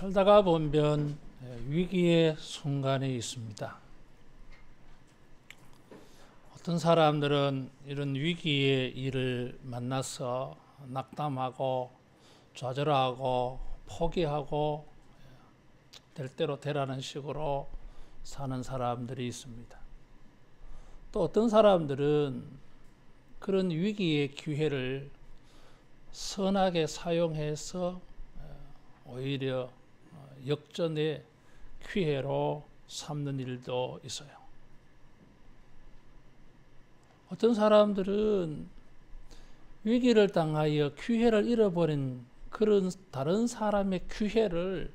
살다가 보면 위기의 순간이 있습니다. 어떤 사람들은 이런 위기의 일을 만나서 낙담하고 좌절하고 포기하고 될 대로 되라는 식으로 사는 사람들이 있습니다. 또 어떤 사람들은 그런 위기의 기회를 선하게 사용해서 오히려 역전의 기회로 삼는 일도 있어요. 어떤 사람들은 위기를 당하여 기회를 잃어버린 그런 다른 사람의 기회를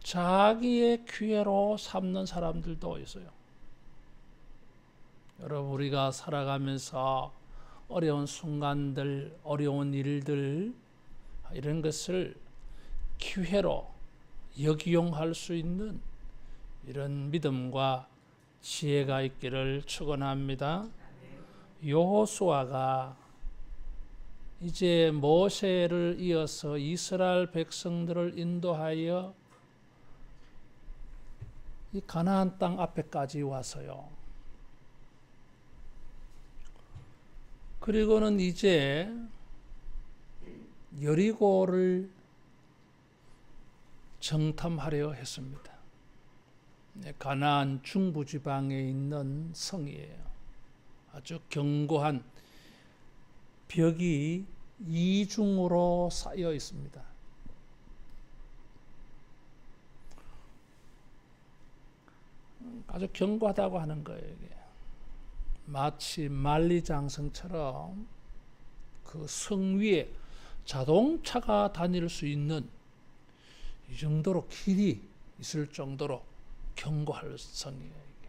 자기의 기회로 삼는 사람들도 있어요. 여러분, 우리가 살아가면서 어려운 순간들, 어려운 일들, 이런 것을 기회로 역이용할 수 있는 이런 믿음과 지혜가 있기를 축원합니다. 여호수아가 이제 모세를 이어서 이스라엘 백성들을 인도하여 이 가나안 땅 앞에까지 와서요. 그리고는 이제 여리고를 정탐하려 했습니다. 가나안 중부지방에 있는 성이에요. 아주 견고한 벽이 이중으로 쌓여 있습니다. 아주 견고하다고 하는 거예요. 이게. 마치 만리장성처럼 그 성 위에 자동차가 다닐 수 있는 이 정도로 길이 있을 정도로 견고할 성이에요. 이게.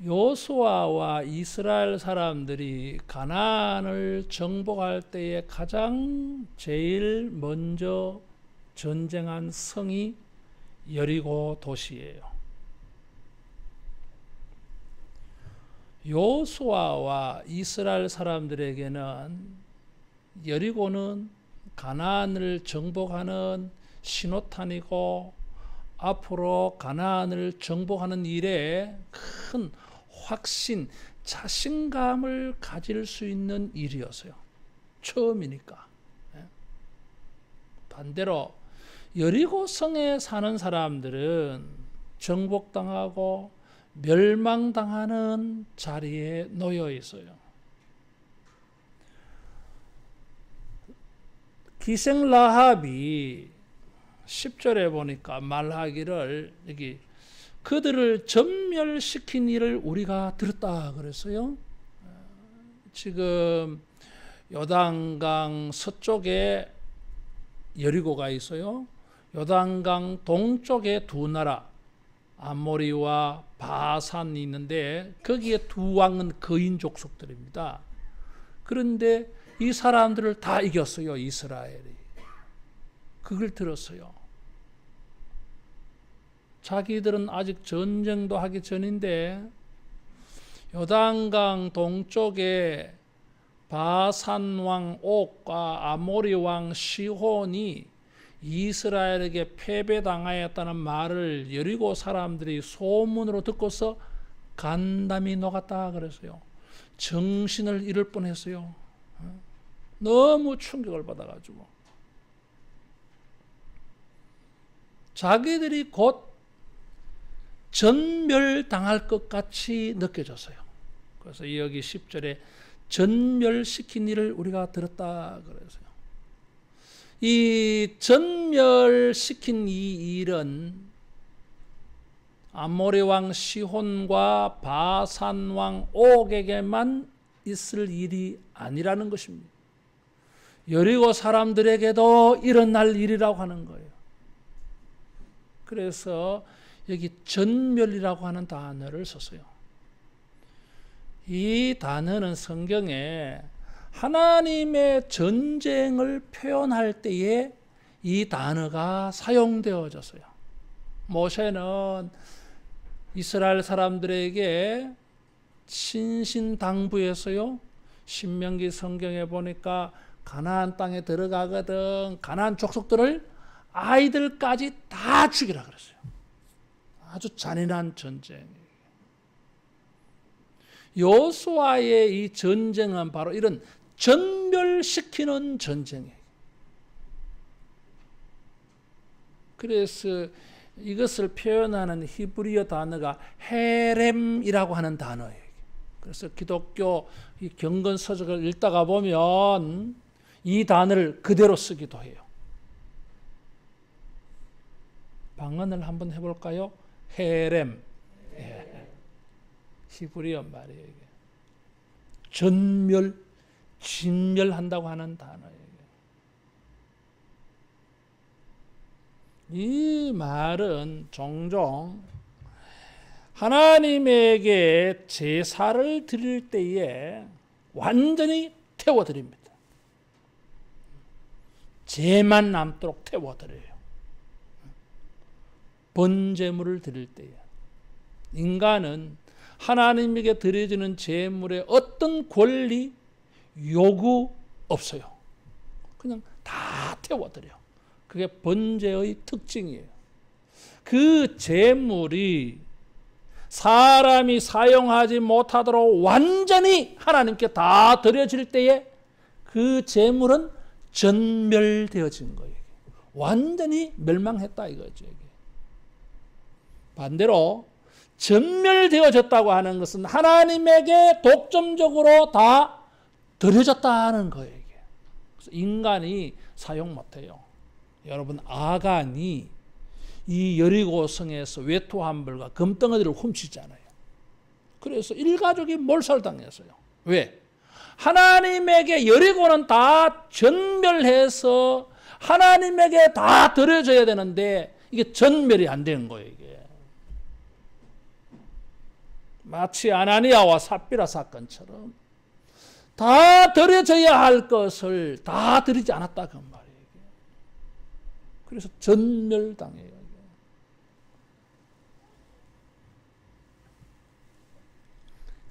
여호수아와 이스라엘 사람들이 가나안을 정복할 때에 가장 제일 먼저 전쟁한 성이 여리고 도시예요. 여호수아와 이스라엘 사람들에게는 여리고는 가나안을 정복하는 신호탄이고 앞으로 가나안을 정복하는 일에 큰 확신, 자신감을 가질 수 있는 일이었어요. 처음이니까. 반대로 여리고 성에 사는 사람들은 정복당하고 멸망당하는 자리에 놓여 있어요. 기생 라합이 10절에 보니까 말하기를 여기 그들을 전멸시킨 일을 우리가 들었다 그랬어요. 지금 요단강 서쪽에 여리고가 있어요. 요단강 동쪽에 두 나라 아모리와 바산이 있는데 거기에 두 왕은 거인 족속들입니다. 그런데 이 사람들을 다 이겼어요. 이스라엘이. 그걸 들었어요. 자기들은 아직 전쟁도 하기 전인데 요단강 동쪽에 바산 왕 옥과 아모리 왕 시혼이 이스라엘에게 패배당하였다는 말을 여리고 사람들이 소문으로 듣고서 간담이 녹았다 그랬어요. 정신을 잃을 뻔했어요. 너무 충격을 받아가지고 자기들이 곧 전멸당할 것 같이 느껴졌어요. 그래서 여기 10절에 전멸시킨 일을 우리가 들었다 그랬어요. 이 전멸시킨 이 일은 아모리 왕 시혼과 바산 왕 옥에게만 있을 일이 아니라는 것입니다. 여리고 사람들에게도 일어날 일이라고 하는 거예요. 그래서 여기 전멸이라고 하는 단어를 썼어요. 이 단어는 성경에 하나님의 전쟁을 표현할 때에 이 단어가 사용되어졌어요. 모세는 이스라엘 사람들에게 신신당부했어요. 신명기 성경에 보니까 가나안 땅에 들어가거든 가나안 족속들을 아이들까지 다 죽이라 그랬어요. 아주 잔인한 전쟁. 여호수아의 이 전쟁은 바로 이런 전멸시키는 전쟁이에요. 그래서 이것을 표현하는 히브리어 단어가 헤렘이라고 하는 단어예요. 그래서 기독교 이 경건 서적을 읽다가 보면 이 단어를 그대로 쓰기도 해요. 방언을 한번 해볼까요? 헤렘. 예. 히브리어 말이에요. 이게. 전멸, 진멸한다고 하는 단어예요. 이 말은 종종 하나님에게 제사를 드릴 때에 완전히 태워드립니다. 죄만 남도록 태워드려요. 번제물을 드릴 때에 인간은 하나님에게 드려지는 제물에 어떤 권리, 요구 없어요. 그냥 다 태워드려. 그게 번제의 특징이에요. 그 제물이 사람이 사용하지 못하도록 완전히 하나님께 다 드려질 때에 그 제물은 전멸되어진 거예요. 완전히 멸망했다 이거죠. 반대로 전멸되어졌다고 하는 것은 하나님에게 독점적으로 다 드려졌다는 거예요. 그래서 인간이 사용 못해요. 여러분, 아간이 이 여리고성에서 외투한 벌과 금덩어리를 훔치잖아요. 그래서 일가족이 몰살당했어요. 왜? 하나님에게 여리고는 다 전멸해서 하나님에게 다 드려져야 되는데 이게 전멸이 안 된 거예요. 이게 마치 아나니아와 삽비라 사건처럼 다 드려져야 할 것을 다 드리지 않았다 그 말이에요. 그래서 전멸당해요.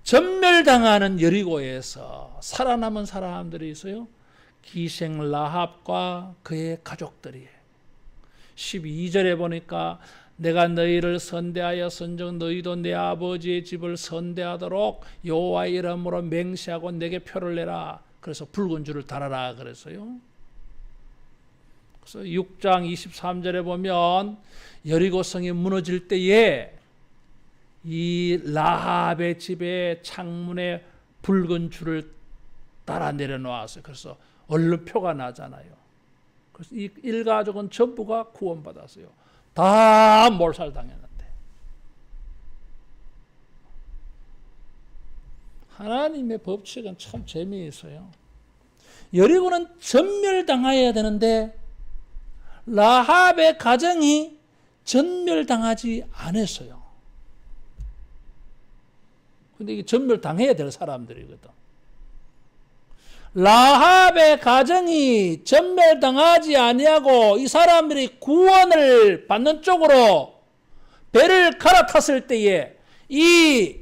전멸당하는 여리고에서 살아남은 사람들이 있어요. 기생 라합과 그의 가족들이에요. 12절에 보니까 내가 너희를 선대하였은즉 너희도 내 아버지의 집을 선대하도록 여호와의 이름으로 맹세하고 내게 표를 내라. 그래서 붉은 줄을 달아라 그랬어요. 그래서 6장 23절에 보면 여리고성이 무너질 때에 이 라합의 집에 창문에 붉은 줄을 따라 내려놓았어요. 그래서 얼른 표가 나잖아요. 그래서 이 일가족은 전부가 구원받았어요. 다 몰살당했는데 하나님의 법칙은 참 재미있어요. 여리고는 전멸당해야 되는데 라합의 가정이 전멸당하지 않았어요. 근데 이게 전멸당해야 될 사람들이거든. 라합의 가정이 전멸당하지 아니하고 이 사람들이 구원을 받는 쪽으로 배를 갈아탔을 때에 이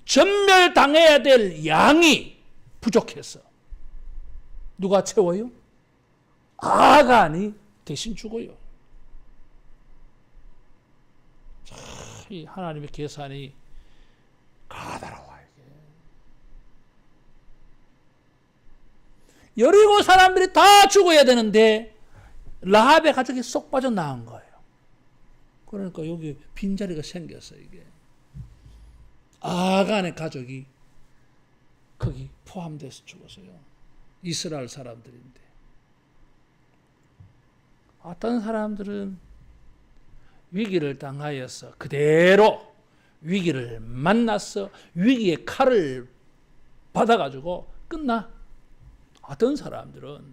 전멸당해야 될 양이 부족했어. 누가 채워요? 아간이 대신 죽어요. 참, 이 하나님의 계산이 가다로워. 여리고 사람들이 다 죽어야 되는데 라합의 가족이 쏙 빠져나온 거예요. 그러니까 여기 빈자리가 생겼어요. 이게 아간의 가족이 거기 포함돼서 죽었어요. 이스라엘 사람들인데 어떤 사람들은 위기를 당하여서 그대로 위기를 만나서 위기의 칼을 받아가지고 끝나. 어떤 사람들은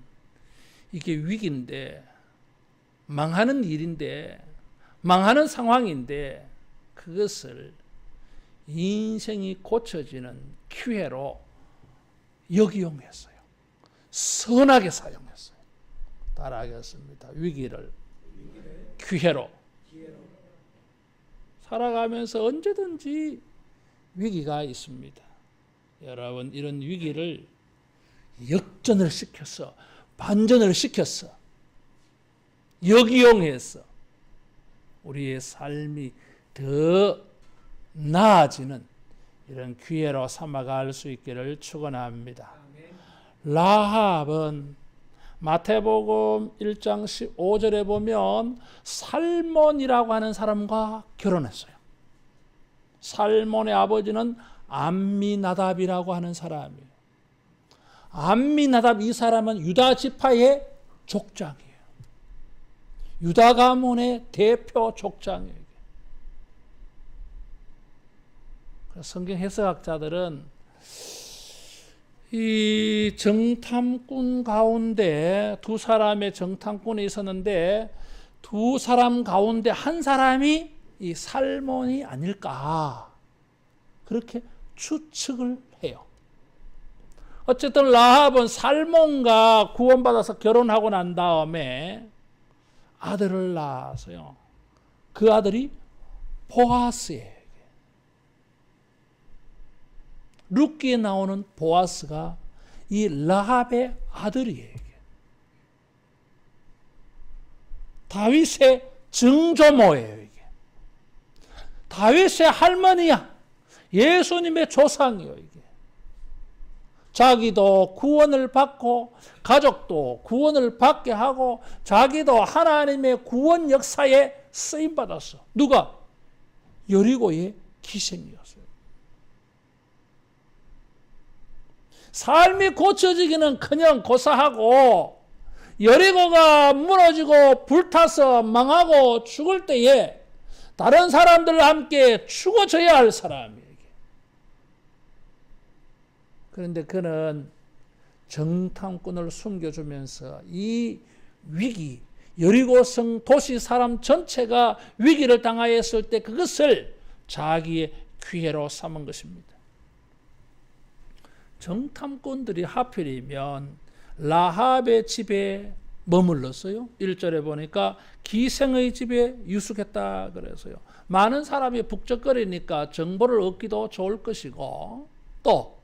이게 위기인데 망하는 일인데 망하는 상황인데 그것을 인생이 고쳐지는 기회로 역이용했어요. 선하게 사용했어요. 따라하겠습니다. 위기를 기회로. 살아가면서 언제든지 위기가 있습니다. 여러분, 이런 위기를 역전을 시켰어. 반전을 시켰어. 역이용해서 우리의 삶이 더 나아지는 이런 기회로 삼아갈 수 있기를 축원합니다. 라합은 마태복음 1장 15절에 보면 살몬이라고 하는 사람과 결혼했어요. 살몬의 아버지는 암미나답이라고 하는 사람이에요. 암미나답 이 사람은 유다 지파의 족장이에요. 유다 가문의 대표 족장이에요. 성경 해석학자들은 이 정탐꾼 가운데 두 사람의 정탐꾼이 있었는데 두 사람 가운데 한 사람이 이 살몬이 아닐까 그렇게 추측을 해요. 어쨌든 라합은 살몬과 구원받아서 결혼하고 난 다음에 아들을 낳았어요. 그 아들이 보아스예요. 룻기에 나오는 보아스가 이 라합의 아들이에요. 다윗의 증조모예요. 이게. 다윗의 할머니야. 예수님의 조상이에요. 이게. 자기도 구원을 받고 가족도 구원을 받게 하고 자기도 하나님의 구원 역사에 쓰임받았어. 누가? 여리고의 기생이었어요. 삶이 고쳐지기는 그냥 고사하고 여리고가 무너지고 불타서 망하고 죽을 때에 다른 사람들과 함께 죽어져야 할 사람이에요. 그런데 그는 정탐꾼을 숨겨주면서 이 위기, 여리고성 도시 사람 전체가 위기를 당하였을 때 그것을 자기의 기회로 삼은 것입니다. 정탐꾼들이 하필이면 라합의 집에 머물렀어요. 1절에 보니까 기생의 집에 유숙했다 그래서요. 많은 사람이 북적거리니까 정보를 얻기도 좋을 것이고 또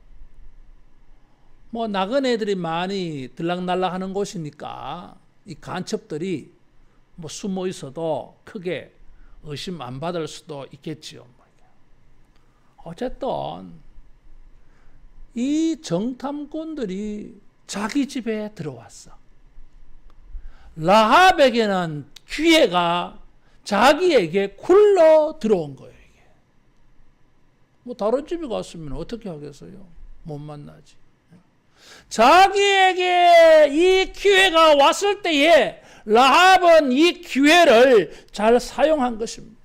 뭐 나그네들이 많이 들락날락하는 곳이니까 이 간첩들이 뭐 숨어 있어도 크게 의심 안 받을 수도 있겠지요. 어쨌든 이 정탐꾼들이 자기 집에 들어왔어. 라합에게는 기회가 자기에게 굴러 들어온 거예요. 이게. 뭐 다른 집에 갔으면 어떻게 하겠어요? 못 만나지. 자기에게 이 기회가 왔을 때에 라합은 이 기회를 잘 사용한 것입니다.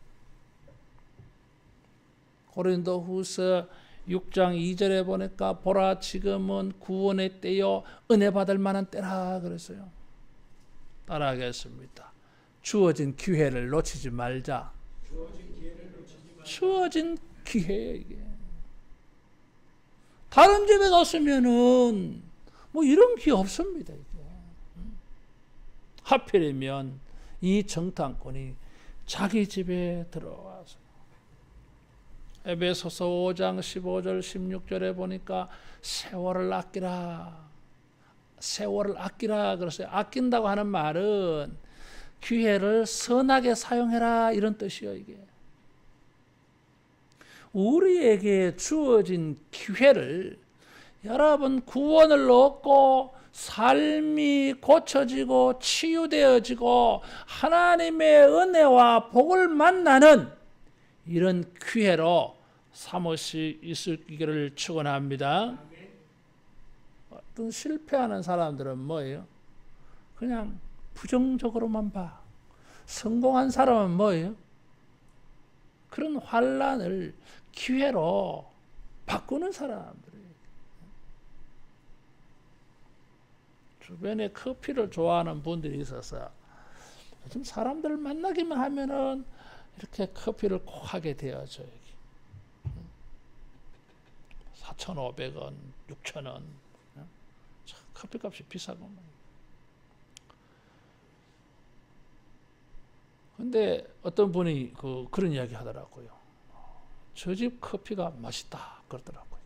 고린도후서 6장 2절에 보니까 보라 지금은 구원의 때요 은혜 받을 만한 때라 그랬어요. 따라하겠습니다. 주어진 기회를 놓치지 말자. 주어진 기회예요 이게. 다른 집에 갔으면은 뭐 이런 기회 없습니다. 이게. 하필이면 이 정탐꾼이 자기 집에 들어와서 에베소서 5장 15절 16절에 보니까 세월을 아끼라. 세월을 아끼라 그랬어요. 아낀다고 하는 말은 기회를 선하게 사용해라 이런 뜻이에요. 이게. 우리에게 주어진 기회를 여러분 구원을 얻고 삶이 고쳐지고 치유되어지고 하나님의 은혜와 복을 만나는 이런 기회로 삼으시 있기를 축원합니다. 어떤 실패하는 사람들은 뭐예요? 그냥 부정적으로만 봐. 성공한 사람은 뭐예요? 그런 환란을 기회로 바꾸는 사람들이에요. 주변에 커피를 좋아하는 분들이 있어서 요즘 사람들을 만나기만 하면은 이렇게 커피를 꼭 하게 되어져요. 4,500원, 6,000원. 커피값이 비싸고. 근데 어떤 분이 그런 이야기 하더라고요. 저 집 커피가 맛있다 그러더라고요.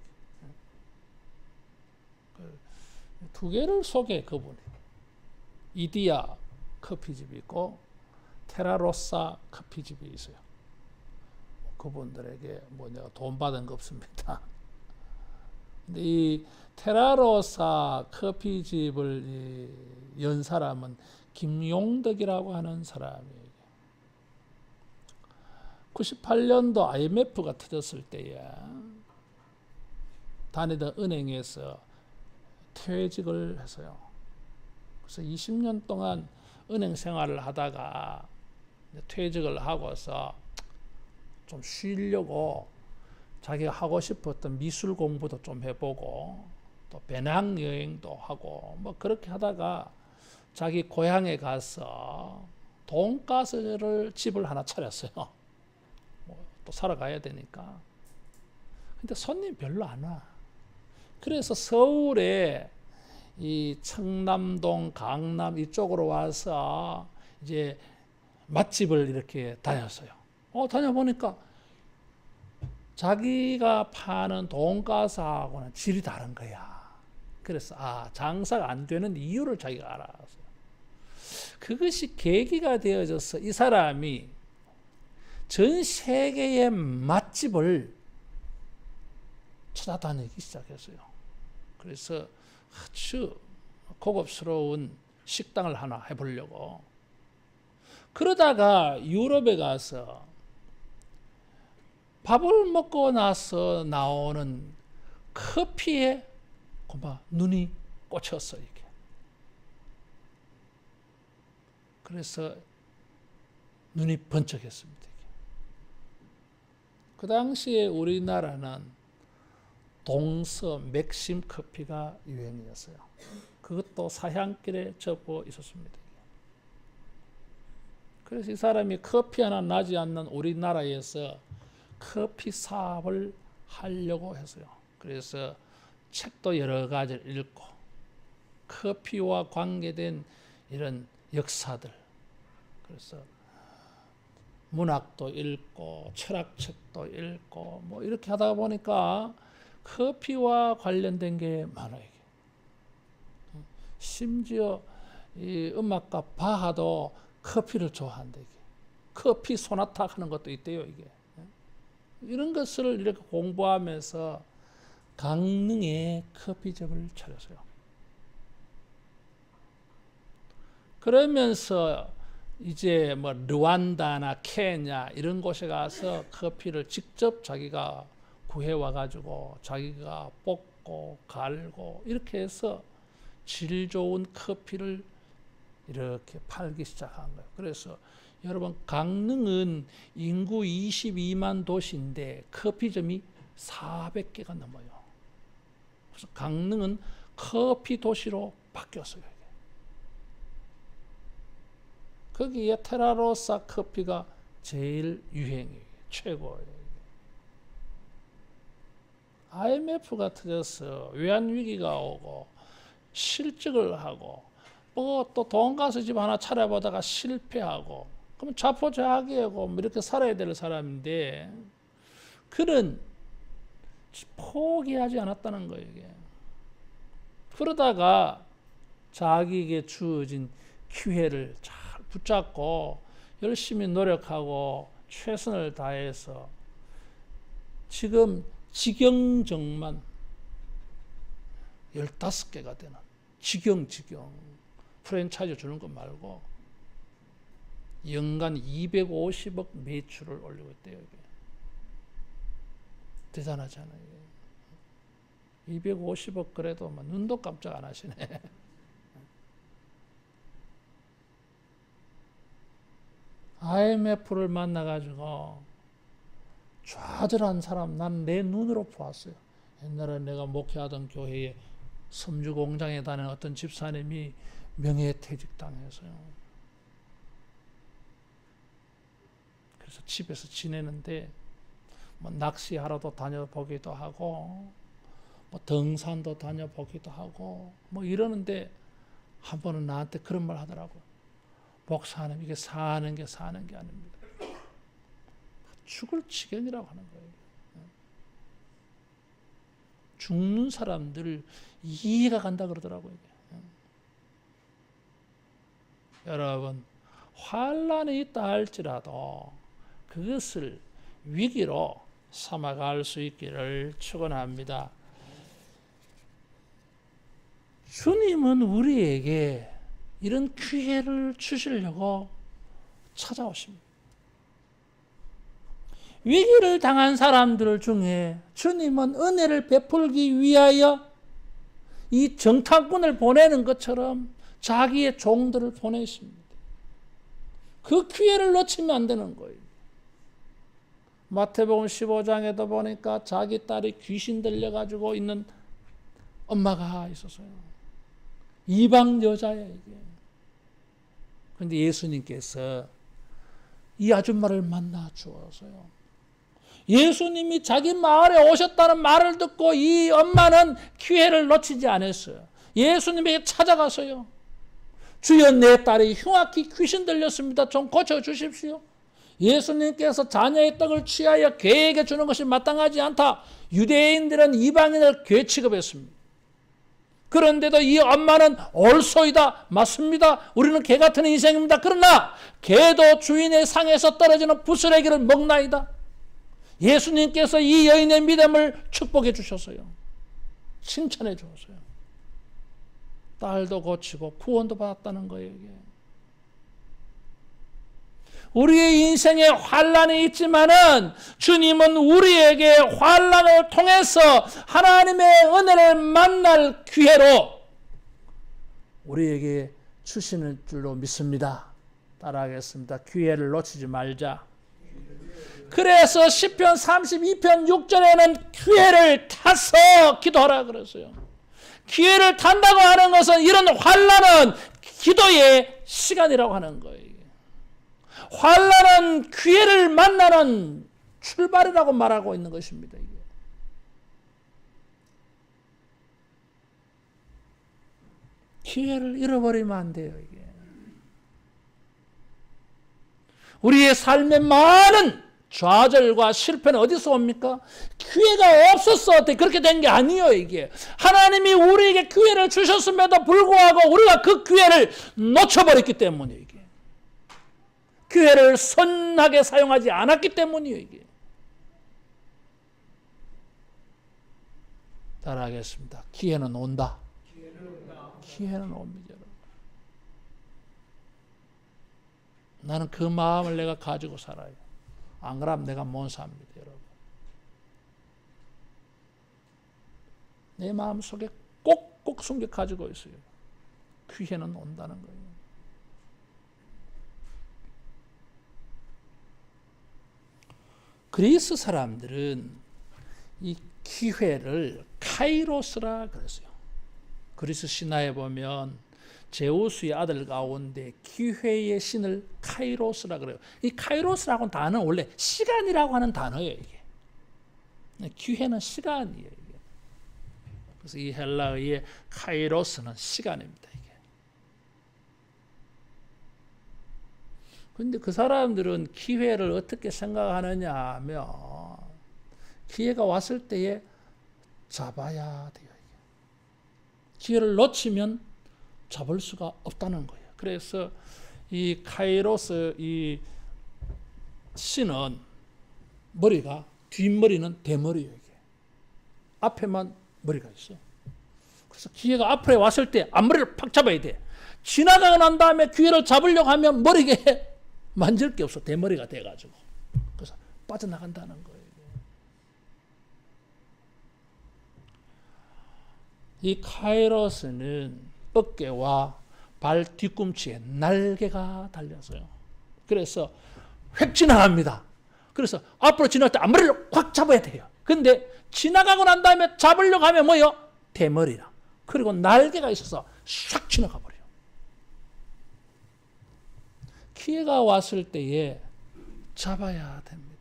두 개를 소개해 그분이. 이디야 커피집이 있고 테라로사 커피집이 있어요. 그분들에게 뭐 내가 돈 받은 거 없습니다. 근데 이 테라로사 커피집을 연 사람은 김용덕이라고 하는 사람이에요. 98년도 IMF가 터졌을 때에 다니던 은행에서 퇴직을 했어요. 그래서 20년 동안 은행 생활을 하다가 퇴직을 하고서 좀 쉬려고 자기가 하고 싶었던 미술 공부도 좀 해보고 또 배낭여행도 하고 뭐 그렇게 하다가 자기 고향에 가서 돈가스를 집을 하나 차렸어요. 뭐 또 살아가야 되니까. 근데 손님 별로 안 와. 그래서 서울에 이 청남동, 강남 이쪽으로 와서 이제 맛집을 이렇게 다녔어요. 다녀보니까 자기가 파는 돈가스하고는 질이 다른 거야. 그래서 장사가 안 되는 이유를 자기가 알았어요. 그것이 계기가 되어져서 이 사람이 전 세계의 맛집을 찾아다니기 시작했어요. 그래서 아주 고급스러운 식당을 하나 해보려고. 그러다가 유럽에 가서 밥을 먹고 나서 나오는 커피에 눈이 꽂혔어요. 이게. 그래서 눈이 번쩍했습니다. 이게. 그 당시에 우리나라는 동서 맥심 커피가 유행이었어요. 그것도 사향길에 접어 있었습니다. 그래서 이 사람이 커피 하나 나지 않는 우리나라에서 커피 사업을 하려고 했어요. 그래서 책도 여러 가지를 읽고 커피와 관계된 이런 역사들, 그래서 문학도 읽고 철학책도 읽고 뭐 이렇게 하다 보니까 커피와 관련된 게 많아요. 심지어 이 음악가 바하도 커피를 좋아한다. 이게. 커피 소나타 하는 것도 있대요. 이게. 이런 것을 이렇게 공부하면서 강릉에 커피숍을 차렸어요. 그러면서 이제 뭐 르완다나 케냐 이런 곳에 가서 커피를 직접 자기가 구해와 가지고 자기가 볶고 갈고 이렇게 해서 질 좋은 커피를 이렇게 팔기 시작한 거예요. 그래서 여러분 강릉은 인구 22만 도시인데 커피점이 400개가 넘어요. 그래서 강릉은 커피 도시로 바뀌었어요. 거기에 테라로사 커피가 제일 유행이에요. 최고예요. IMF가 터져서 외환위기가 오고 실직을 하고 또 돈가스 집 하나 차려보다가 실패하고 그러면 자포자기하고 뭐 이렇게 살아야 될 사람인데 그는 포기하지 않았다는 거예요. 이게. 그러다가 자기에게 주어진 기회를 잘 붙잡고 열심히 노력하고 최선을 다해서 지금 직영점만 15개가 되는 직영 프랜차이즈 주는 것 말고 연간 250억 매출을 올리고 있대요. 이게. 대단하잖아요. 250억 그래도 눈도 깜짝 안 하시네. IMF를 만나가지고 좌절한 사람 난 내 눈으로 보았어요. 옛날에 내가 목회하던 교회에 섬유 공장에 다니는 어떤 집사님이 명예퇴직 당했어요. 그래서 집에서 지내는데 뭐 낚시하러도 다녀보기도 하고 뭐 등산도 다녀보기도 하고 뭐 이러는데 한 번은 나한테 그런 말 하더라고요. 목사님 이게 사는 게 아닙니다. 죽을 지경이라고 하는 거예요. 죽는 사람들 이해가 간다 그러더라고요. 여러분, 환난이 있다 할지라도 그것을 위기로 삼아갈 수 있기를 축원합니다. 주님은 우리에게 이런 기회를 주시려고 찾아오십니다. 위기를 당한 사람들 중에 주님은 은혜를 베풀기 위하여 이 정탐꾼을 보내는 것처럼 자기의 종들을 보내십니다. 그 기회를 놓치면 안 되는 거예요. 마태복음 15장에도 보니까 자기 딸이 귀신 들려가지고 있는 엄마가 있었어요. 이방 여자예요, 이게. 그런데 예수님께서 이 아줌마를 만나 주었어요. 예수님이 자기 마을에 오셨다는 말을 듣고 이 엄마는 기회를 놓치지 않았어요. 예수님에게 찾아가서요. 주여, 내 딸이 흉악히 귀신 들렸습니다. 좀 고쳐주십시오. 예수님께서 자녀의 떡을 취하여 개에게 주는 것이 마땅하지 않다. 유대인들은 이방인을 개 취급했습니다. 그런데도 이 엄마는 옳소이다. 맞습니다. 우리는 개 같은 인생입니다. 그러나 개도 주인의 상에서 떨어지는 부스레기를 먹나이다. 예수님께서 이 여인의 믿음을 축복해 주셨어요. 칭찬해 주었어요. 딸도 고치고 구원도 받았다는 거예요. 이게. 우리의 인생에 환난이 있지만은 주님은 우리에게 환난을 통해서 하나님의 은혜를 만날 기회로 우리에게 주시는 줄로 믿습니다. 따라하겠습니다. 기회를 놓치지 말자. 그래서 시편 32편 6절에는 기회를 타서 기도하라 그랬어요. 기회를 탄다고 하는 것은 이런 환난은 기도의 시간이라고 하는 거예요. 환난은 기회를 만나는 출발이라고 말하고 있는 것입니다. 이게. 기회를 잃어버리면 안 돼요. 이게. 우리의 삶의 많은 좌절과 실패는 어디서 옵니까? 기회가 없었어. 그렇게 된 게 아니에요. 이게. 하나님이 우리에게 기회를 주셨음에도 불구하고 우리가 그 기회를 놓쳐버렸기 때문이에요. 이게. 기회를 선하게 사용하지 않았기 때문이에요. 이게. 따라하겠습니다. 기회는 온다. 기회는 옵니다. 나는 그 마음을 내가 가지고 살아요. 안 그러면 내가 못 삽니다, 여러분. 내 마음속에 꼭꼭 숨겨 가지고 있어요. 기회는 온다는 거예요. 그리스 사람들은 이 기회를 카이로스라 그랬어요. 그리스 신화에 보면 제우스의 아들 가운데 기회의 신을 카이로스라 그래요. 이 카이로스라고 하는 단어는 원래 시간이라고 하는 단어예요. 이게. 기회는 시간이에요. 이게. 그래서 이 헬라어의 카이로스는 시간입니다. 그런데 그 사람들은 기회를 어떻게 생각하느냐 하면 기회가 왔을 때에 잡아야 돼요. 기회를 놓치면 잡을 수가 없다는 거예요. 그래서 이 카이로스 이 신은 머리가 뒷머리는 대머리예요. 이게. 앞에만 머리가 있어. 그래서 기회가 앞에 왔을 때 앞머리를 팍 잡아야 돼. 지나가고 난 다음에 기회를 잡으려고 하면 머리에 만질 게 없어. 대머리가 돼가지고. 그래서 빠져나간다는 거예요. 이 카이로스는 어깨와 발 뒤꿈치에 날개가 달렸어요. 그래서 획 지나갑니다. 그래서 앞으로 지나갈 때 앞머리를 확 잡아야 돼요. 근데 지나가고 난 다음에 잡으려고 하면 뭐요? 대머리라. 그리고 날개가 있어서 싹 지나가 버려요. 기회가 왔을 때에 잡아야 됩니다.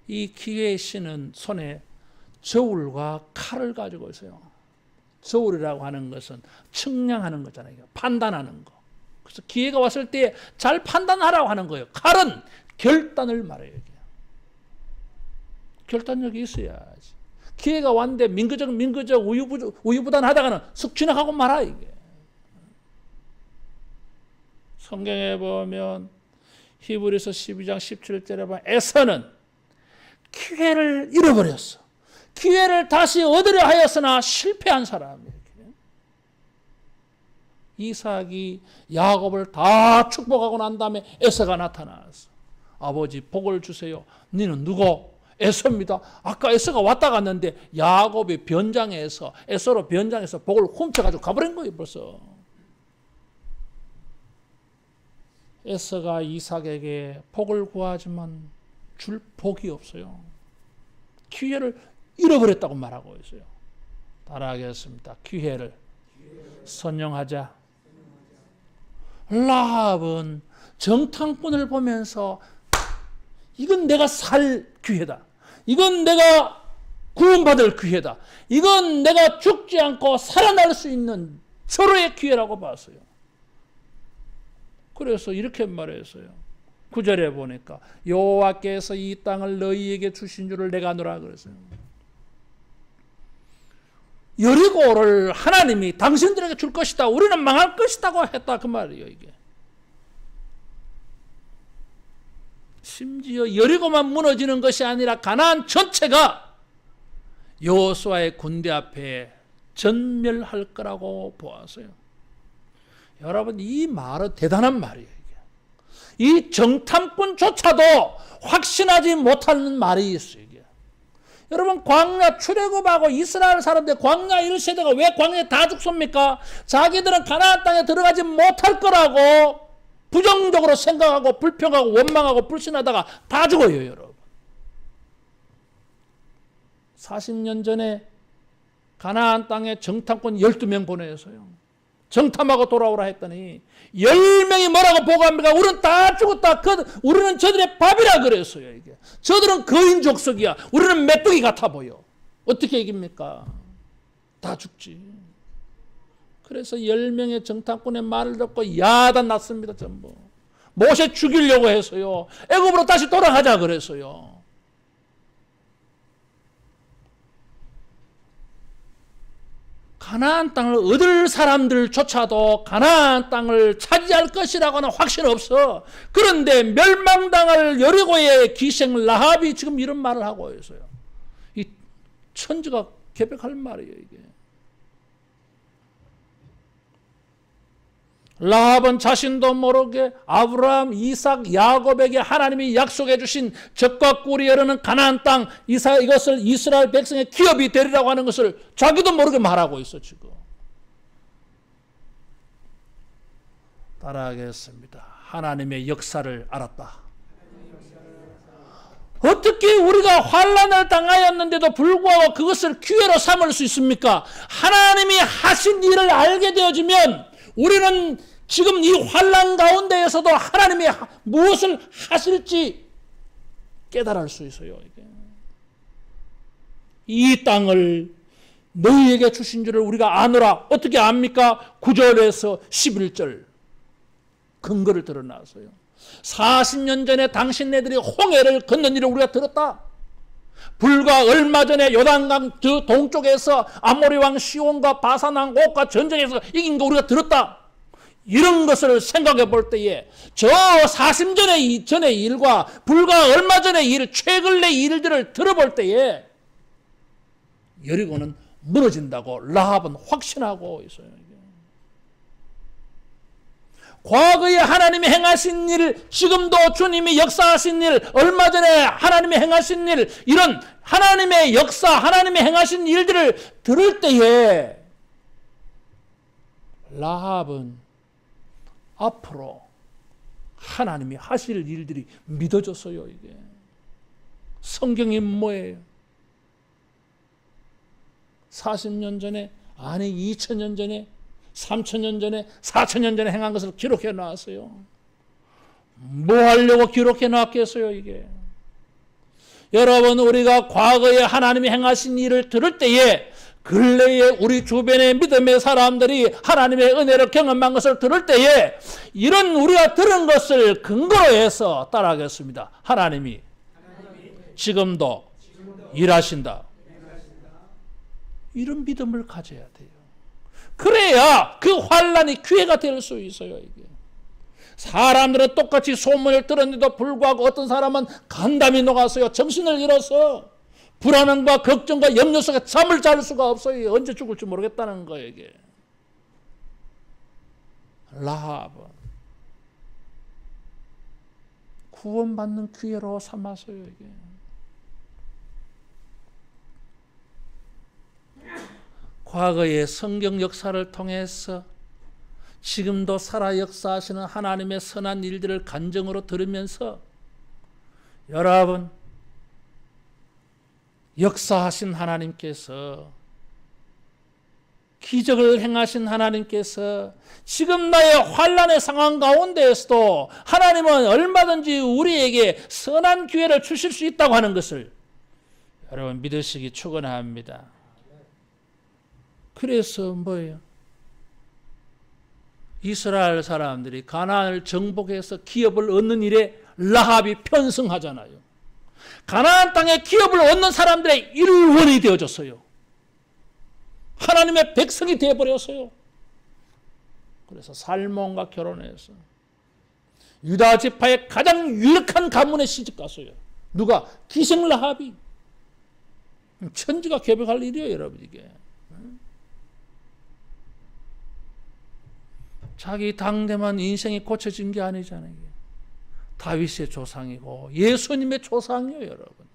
이 기회의 신은 손에 저울과 칼을 가지고 있어요. 저울이라고 하는 것은 측량하는 거잖아요. 판단하는 거. 그래서 기회가 왔을 때 잘 판단하라고 하는 거예요. 칼은 결단을 말해요. 결단력이 있어야지. 기회가 왔는데 민거적 우유부단 하다가는 쑥 지나가고 말아. 이게 성경에 보면 히브리서 12장 17절에 보면 에서는 기회를 잃어버렸어. 기회를 다시 얻으려 하였으나 실패한 사람이에요. 이삭이 야곱을 다 축복하고 난 다음에 에서가 나타났어. 아버지 복을 주세요. 너는 누구? 에서입니다. 아까 에서가 왔다 갔는데 야곱이 변장해서 에서로 변장해서 복을 훔쳐가지고 가버린 거예요. 벌써. 에서가 이삭에게 복을 구하지만 줄 복이 없어요. 기회를 잃어버렸다고 말하고 있어요. 따라하겠습니다. 기회를 선용하자. 라합은 정탐꾼을 보면서 이건 내가 살 기회다. 이건 내가 구원받을 기회다. 이건 내가 죽지 않고 살아날 수 있는 절호의 기회라고 봤어요. 그래서 이렇게 말했어요. 9절에 보니까 여호와께서 이 땅을 너희에게 주신 줄을 내가 아노라 그랬어요. 여리고를 하나님이 당신들에게 줄 것이다. 우리는 망할 것이다고 했다. 그 말이에요. 이게. 심지어 여리고만 무너지는 것이 아니라 가나안 전체가 여호수아의 군대 앞에 전멸할 거라고 보았어요. 여러분 이 말은 대단한 말이에요. 이게. 이 정탐꾼조차도 확신하지 못하는 말이 있어요. 이게. 여러분 광야 출애굽하고 이스라엘 사람들 광야 1세대가 왜 광야에 다 죽습니까? 자기들은 가나안 땅에 들어가지 못할 거라고 부정적으로 생각하고 불평하고 원망하고 불신하다가 다 죽어요. 여러분 40년 전에 가나안 땅에 정탐꾼 12명 보내서요. 정탐하고 돌아오라 했더니 10명이 뭐라고 보고합니까? 우리는 다 죽었다. 우리는 저들의 밥이라 그랬어요. 이게. 저들은 거인 족속이야. 우리는 메뚜기 같아 보여. 어떻게 이깁니까? 다 죽지. 그래서 10명의 정탐꾼의 말을 듣고 야단 났습니다. 전부. 모세 죽이려고 해서요. 애굽으로 다시 돌아가자 그랬어요. 가나안 땅을 얻을 사람들조차도 가나안 땅을 차지할 것이라고는 확신 없어. 그런데 멸망당할 여리고의 기생 라합이 지금 이런 말을 하고 있어요. 이 천지가 개벽할 말이에요. 이게. 라합은 자신도 모르게 아브라함, 이삭, 야곱에게 하나님이 약속해 주신 젖과 꿀이 흐르는 가나안 땅 이것을 이스라엘 백성의 기업이 되리라고 하는 것을 자기도 모르게 말하고 있어 지금. 따라하겠습니다. 하나님의 역사를 알았다. 어떻게 우리가 환난을 당하였는데도 불구하고 그것을 기회로 삼을 수 있습니까? 하나님이 하신 일을 알게 되어지면 우리는 지금 이 환난 가운데에서도 하나님이 무엇을 하실지 깨달을 수 있어요. 이게. 이 땅을 너희에게 주신 줄을 우리가 아노라. 어떻게 압니까? 9절에서 11절 근거를 드러났어요. 40년 전에 당신네들이 홍해를 건넌 일을 우리가 들었다. 불과 얼마 전에 요단강 저 동쪽에서 아모리 왕 시온과 바산 왕 옥과 전쟁에서 이긴 거 우리가 들었다. 이런 것을 생각해 볼 때에 저 40년 전의 일과 불과 얼마 전의 일, 최근의 일들을 들어볼 때에 여리고는 무너진다고 라합은 확신하고 있어요. 과거에 하나님이 행하신 일, 지금도 주님이 역사하신 일, 얼마 전에 하나님이 행하신 일, 이런 하나님의 역사, 하나님이 행하신 일들을 들을 때에 라합은 앞으로 하나님이 하실 일들이 믿어졌어요. 이게 성경이 뭐예요? 40년 전에, 아니 2000년 전에, 3000년 전에, 4000년 전에 행한 것을 기록해 놨어요. 뭐 하려고 기록해 놨겠어요, 이게? 여러분, 우리가 과거에 하나님이 행하신 일을 들을 때에 근래에 우리 주변의 믿음의 사람들이 하나님의 은혜를 경험한 것을 들을 때에 이런 우리가 들은 것을 근거로 해서 따라하겠습니다. 하나님이 지금도 일하신다. 이런 믿음을 가져야 돼요. 그래야 그 환란이 기회가 될 수 있어요. 이게. 사람들은 똑같이 소문을 들었는데도 불구하고 어떤 사람은 간담이 녹았어요. 정신을 잃어서 불안함과 걱정과 염려 속에 잠을 잘 수가 없어요. 언제 죽을지 모르겠다는 거예요. 이게. 라합은 구원받는 기회로 삼았어요. 이게. 과거의 성경 역사를 통해서 지금도 살아 역사하시는 하나님의 선한 일들을 간증으로 들으면서 여러분, 역사하신 하나님께서, 기적을 행하신 하나님께서 지금 나의 환난의 상황 가운데에서도 하나님은 얼마든지 우리에게 선한 기회를 주실 수 있다고 하는 것을 여러분 믿으시기 축원합니다. 그래서 뭐예요? 이스라엘 사람들이 가나안을 정복해서 기업을 얻는 일에 라합이 편승하잖아요. 가나안 땅에 기업을 얻는 사람들의 일원이 되어졌어요. 하나님의 백성이 되어버렸어요. 그래서 살몬과 결혼해서 유다 지파의 가장 유력한 가문에 시집갔어요. 누가? 기생 라합이. 천지가 개벽할 일이에요, 여러분. 이게. 자기 당대만 인생이 고쳐진 게 아니잖아요. 다윗의 조상이고 예수님의 조상이에요, 여러분.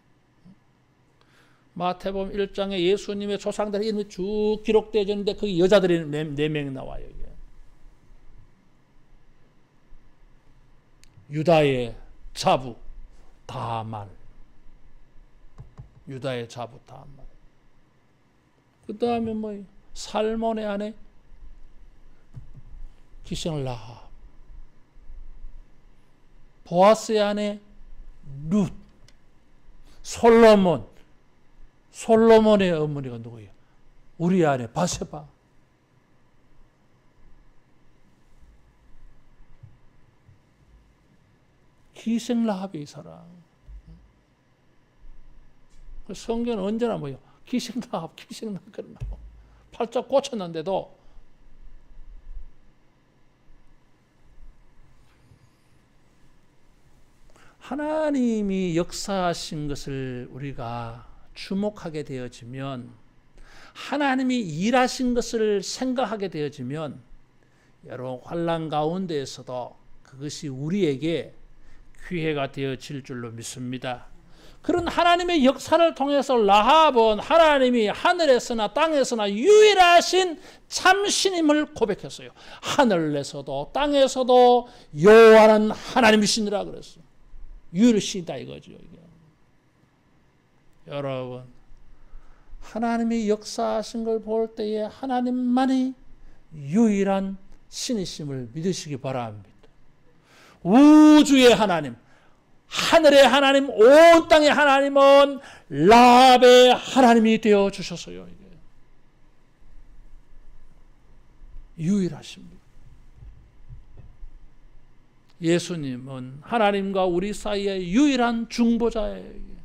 마태복음 1장에 예수님의 조상들의 이름이 쭉 기록되어 있는데 거기 여자들이 4명이 나와요. 이게. 유다의 자부 다말, 유다의 자부 다말. 그 다음에 뭐예요? 살몬의 아내 기생 라합, 보아스의 아내 룻, 솔로몬의 어머니가 누구예요? 우리 아내 바세바. 기생 라합이 이 사람. 성경은 언제나 뭐예요? 기생 라합 그러나요? 팔자 꽂혔는데도 하나님이 역사하신 것을 우리가 주목하게 되어지면, 하나님이 일하신 것을 생각하게 되어지면 여러분 환난 가운데에서도 그것이 우리에게 기회가 되어질 줄로 믿습니다. 그런 하나님의 역사를 통해서 라합은 하나님이 하늘에서나 땅에서나 유일하신 참신임을 고백했어요. 하늘에서도 땅에서도 여호와는 하나님이시니라 그랬어요. 유일하시다 이거죠. 이게. 여러분, 하나님이 역사하신 걸 볼 때에 하나님만이 유일한 신이심을 믿으시기 바랍니다. 우주의 하나님, 하늘의 하나님, 온 땅의 하나님은 라합의 하나님이 되어 주셨어요. 이게. 유일하십니다. 예수님은 하나님과 우리 사이의 유일한 중보자예요.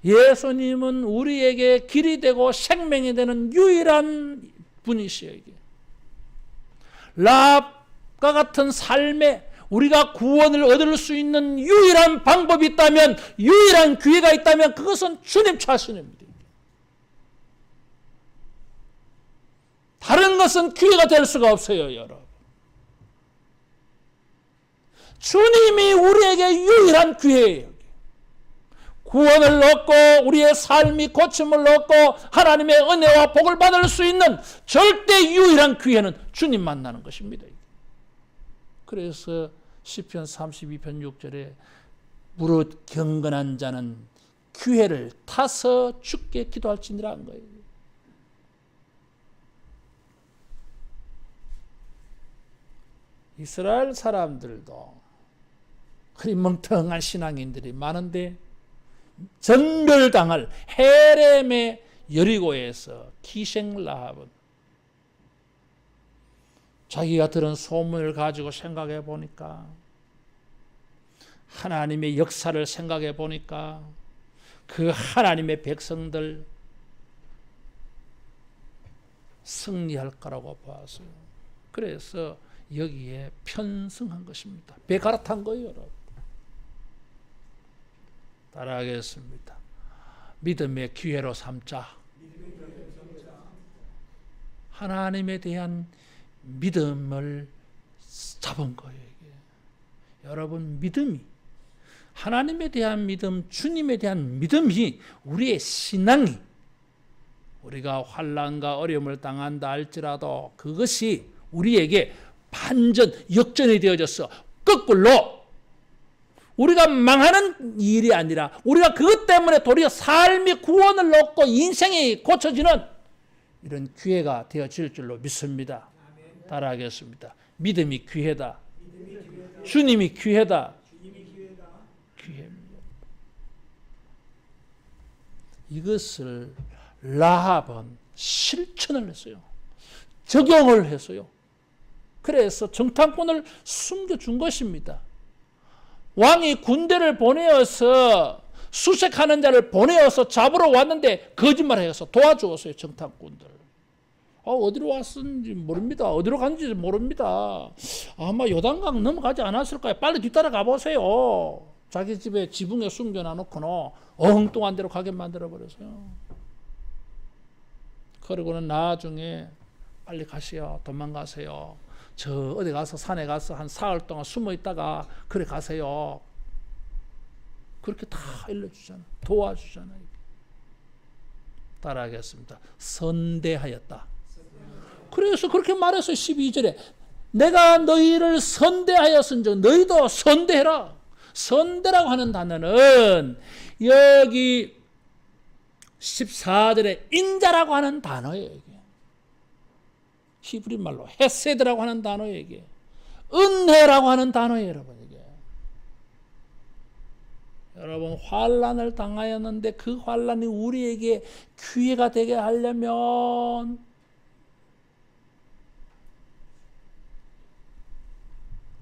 예수님은 우리에게 길이 되고 생명이 되는 유일한 분이시에요. 라합과 같은 삶에 우리가 구원을 얻을 수 있는 유일한 방법이 있다면, 유일한 기회가 있다면 그것은 주님 자신입니다. 다른 것은 기회가 될 수가 없어요, 여러분. 주님이 우리에게 유일한 기회예요. 구원을 얻고 우리의 삶이 고침을 얻고 하나님의 은혜와 복을 받을 수 있는 절대 유일한 기회는 주님 만나는 것입니다. 그래서 시편 32편 6절에 무릇 경건한 자는 기회를 타서 주께 기도할지니라 한 거예요. 이스라엘 사람들도 흐리멍텅한 신앙인들이 많은데 전멸당할 헤렘의 여리고에서 기생 라합은 자기가 들은 소문을 가지고 생각해 보니까, 하나님의 역사를 생각해 보니까 그 하나님의 백성들 승리할 거라고 보았어요. 그래서 여기에 편승한 것입니다. 배 갈아탄 거예요, 여러분. 따라하겠습니다. 믿음의 기회로 삼자. 하나님에 대한 믿음을 잡은 거예요. 이게. 여러분, 믿음이, 하나님에 대한 믿음, 주님에 대한 믿음이 우리의 신앙이, 우리가 환난과 어려움을 당한다 할지라도 그것이 우리에게 반전, 역전이 되어져서 거꾸로 우리가 망하는 일이 아니라 우리가 그것 때문에 도리어 삶의 구원을 얻고 인생이 고쳐지는 이런 기회가 되어질 줄로 믿습니다. 따라하겠습니다. 믿음이 기회다. 주님이 기회다. 기회입니다. 이것을 라합은 실천을 했어요. 적용을 했어요. 그래서 정탐꾼을 숨겨준 것입니다. 왕이 군대를 보내어서 수색하는 자를 보내어서 잡으러 왔는데 거짓말해서 도와주었어요. 정탐꾼들. 어디로 왔는지 모릅니다. 어디로 갔는지 모릅니다. 아마 요단강 넘어가지 않았을까요? 빨리 뒤따라 가보세요. 자기 집에 지붕에 숨겨놔놓고는 엉뚱한 데로 가게 만들어버렸어요. 그러고는 나중에 빨리 가세요. 도망가세요. 저 어디 가서 산에 가서 한 사흘 동안 숨어 있다가 그래 가세요. 그렇게 다 일러주잖아. 도와주잖아요. 따라하겠습니다. 선대하였다. 그래서 그렇게 말했어요. 12절에 내가 너희를 선대하였은즉 너희도 선대해라. 선대라고 하는 단어는 여기 14절에 인자라고 하는 단어예요. 이게. 히브리 말로 헤세드라고 하는 단어예요. 이게. 은혜라고 하는 단어예요. 여러분. 이게. 여러분 환난을 당하였는데 그 환난이 우리에게 기회가 되게 하려면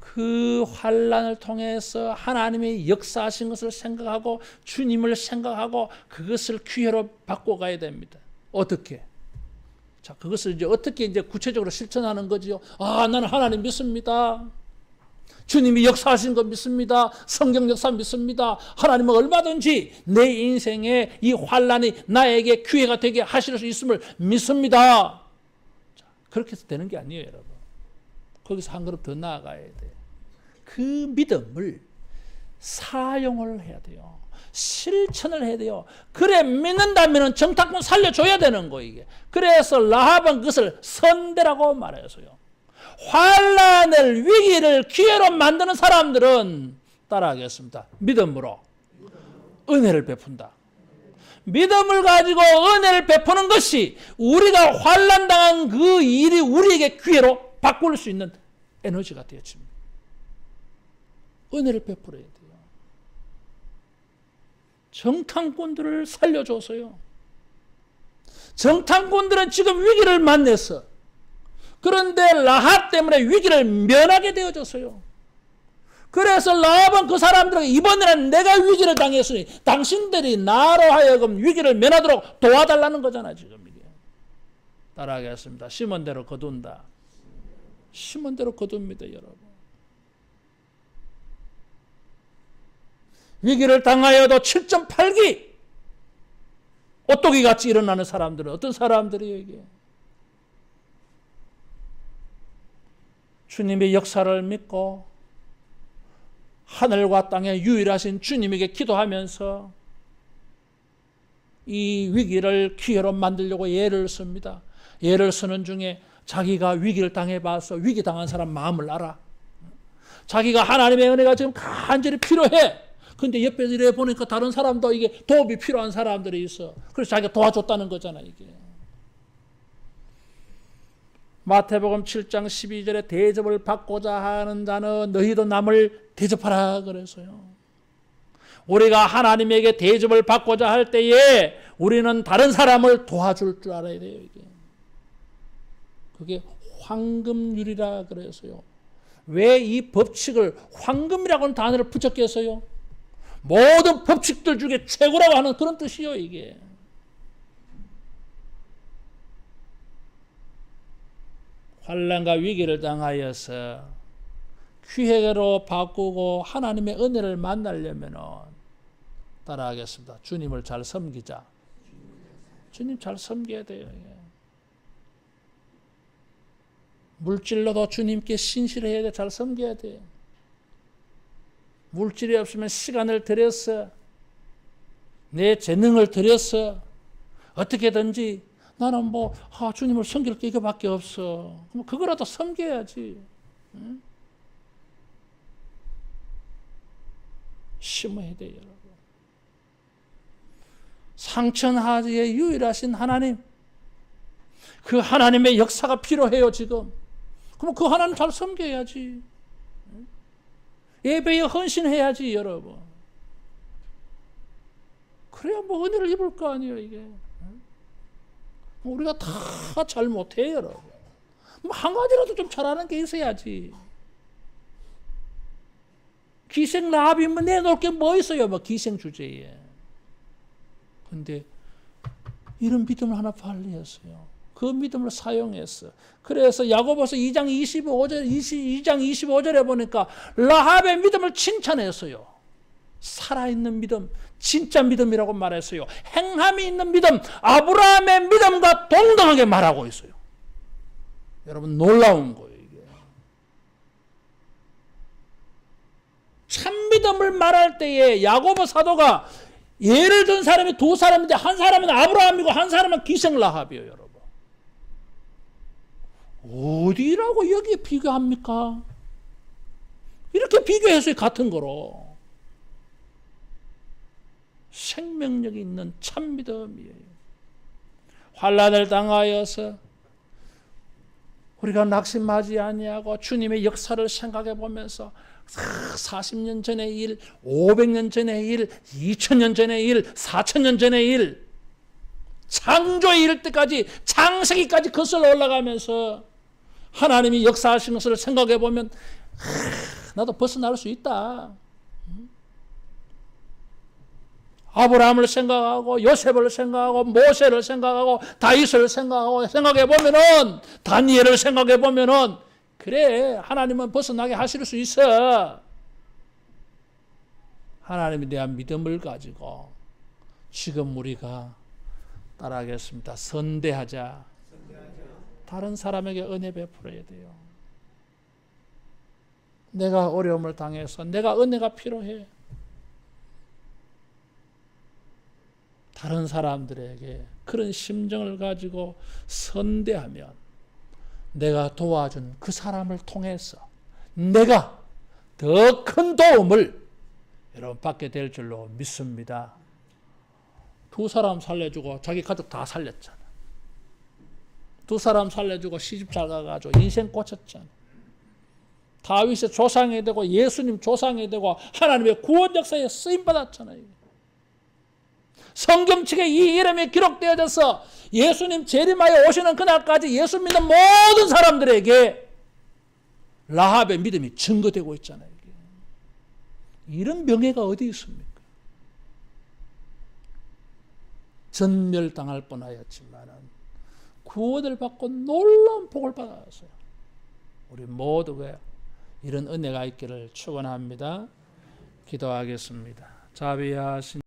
그 환난을 통해서 하나님의 역사하신 것을 생각하고 주님을 생각하고 그것을 기회로 바꿔가야 됩니다. 어떻게? 자, 그것을 이제 어떻게 이제 구체적으로 실천하는 거지요? 나는 하나님 믿습니다. 주님이 역사하신 거 믿습니다. 성경 역사 믿습니다. 하나님은 얼마든지 내 인생에 이 환난이 나에게 기회가 되게 하실 수 있음을 믿습니다. 자, 그렇게 해서 되는 게 아니에요, 여러분. 거기서 한 걸음 더 나아가야 돼요. 그 믿음을 사용을 해야 돼요. 실천을 해야 돼요. 그래 믿는다면 정탐꾼 살려줘야 되는 거예요. 이게. 그래서 라합은 그것을 선대라고 말했어요. 환난을 위기를 기회로 만드는 사람들은 따라하겠습니다. 믿음으로 은혜를 베푼다. 믿음을 가지고 은혜를 베푸는 것이 우리가 환난당한 그 일이 우리에게 기회로 바꿀 수 있는 에너지가 되어집니다. 은혜를 베풀어야 돼요. 정탐꾼들을 살려줘서요. 정탐꾼들은 지금 위기를 만났어. 그런데 라합 때문에 위기를 면하게 되어졌어요. 그래서 라합은 그 사람들에게 이번에는 내가 위기를 당했으니 당신들이 나로 하여금 위기를 면하도록 도와달라는 거잖아요. 지금 이게. 따라하겠습니다. 심은 대로 거둔다. 심은 대로 거둡니다, 여러분. 위기를 당하여도 7.8기 오뚜기 같이 일어나는 사람들은 어떤 사람들이에요, 이게? 주님의 역사를 믿고 하늘과 땅의 유일하신 주님에게 기도하면서 이 위기를 기회로 만들려고 예를 씁니다. 예를 쓰는 중에 자기가 위기를 당해봐서 위기 당한 사람 마음을 알아. 자기가 하나님의 은혜가 지금 간절히 필요해. 근데 옆에서 이래 보니까 다른 사람도 이게 도움이 필요한 사람들이 있어. 그래서 자기가 도와줬다는 거잖아, 이게. 마태복음 7장 12절에 대접을 받고자 하는 자는 너희도 남을 대접하라 그래서요. 우리가 하나님에게 대접을 받고자 할 때에 우리는 다른 사람을 도와줄 줄 알아야 돼요, 이게. 그게 황금률이라 그래서요. 왜 이 법칙을 황금이라고 하는 단어를 붙였겠어요? 모든 법칙들 중에 최고라고 하는 그런 뜻이요, 이게. 환난과 위기를 당하여서 기회로 바꾸고 하나님의 은혜를 만나려면 따라하겠습니다. 주님을 잘 섬기자. 주님 잘 섬겨야 돼요. 물질로도 주님께 신실해야 돼. 잘 섬겨야 돼요. 물질이 없으면 시간을 들여서 내 재능을 들여서 어떻게든지 나는 주님을 섬길 게 이거밖에 없어. 그럼 그거라도 섬겨야지. 응? 심어야 돼요, 여러분. 상천하지의 유일하신 하나님, 그 하나님의 역사가 필요해요, 지금. 그럼 그 하나님 잘 섬겨야지. 예배에 헌신해야지, 여러분. 그래야 은혜를 입을 거 아니에요, 이게. 우리가 다 잘 못해요, 여러분. 한 가지라도 좀 잘하는 게 있어야지. 기생 라합이면 내놓을 게 뭐 있어요, 기생 주제에. 근데 이런 믿음을 하나 발휘했어요. 그 믿음을 사용했어. 그래서 야고보서 2장 25절에 보니까 라합의 믿음을 칭찬했어요. 살아있는 믿음, 진짜 믿음이라고 말했어요. 행함이 있는 믿음, 아브라함의 믿음과 동등하게 말하고 있어요. 여러분, 놀라운 거예요, 이게. 참 믿음을 말할 때에 야고보 사도가 예를 든 사람이 두 사람인데 한 사람은 아브라함이고 한 사람은 기생 라합이에요, 여러분. 어디라고 여기에 비교합니까? 이렇게 비교해서 같은 거로. 생명력이 있는 참 믿음이에요. 환난을 당하여서 우리가 낙심하지 아니하고 주님의 역사를 생각해 보면서 40년 전의 일, 500년 전의 일, 2000년 전의 일, 4000년 전의 일, 창조에 이를 때까지 창세기까지 거슬러 올라가면서 하나님이 역사하신 것을 생각해 보면 나도 벗어날 수 있다. 아브라함을 생각하고 요셉을 생각하고 모세를 생각하고 다윗을 생각해 보면은 다니엘을 생각해 보면은 그래, 하나님은 벗어나게 하실 수 있어. 하나님에 대한 믿음을 가지고 지금 우리가 따라하겠습니다. 선대하자. 다른 사람에게 은혜 베풀어야 돼요. 내가 어려움을 당해서 내가 은혜가 필요해. 다른 사람들에게 그런 심정을 가지고 선대하면 내가 도와준 그 사람을 통해서 내가 더 큰 도움을 여러분 받게 될 줄로 믿습니다. 두 사람 살려주고 자기 가족 다 살렸잖아. 두 사람 살려주고 시집 잘 가가지고 인생 꽂혔잖아. 다윗의 조상이 되고 예수님 조상이 되고 하나님의 구원 역사에 쓰임받았잖아요. 성경책에 이 이름이 기록되어져서 예수님 재림하여 오시는 그날까지 예수 믿는 모든 사람들에게 라합의 믿음이 증거되고 있잖아요. 이런 명예가 어디 있습니까? 전멸당할 뻔하였지만 구원을 받고 놀라운 복을 받았어요. 우리 모두가 이런 은혜가 있기를 축원합니다. 기도하겠습니다. 자비하신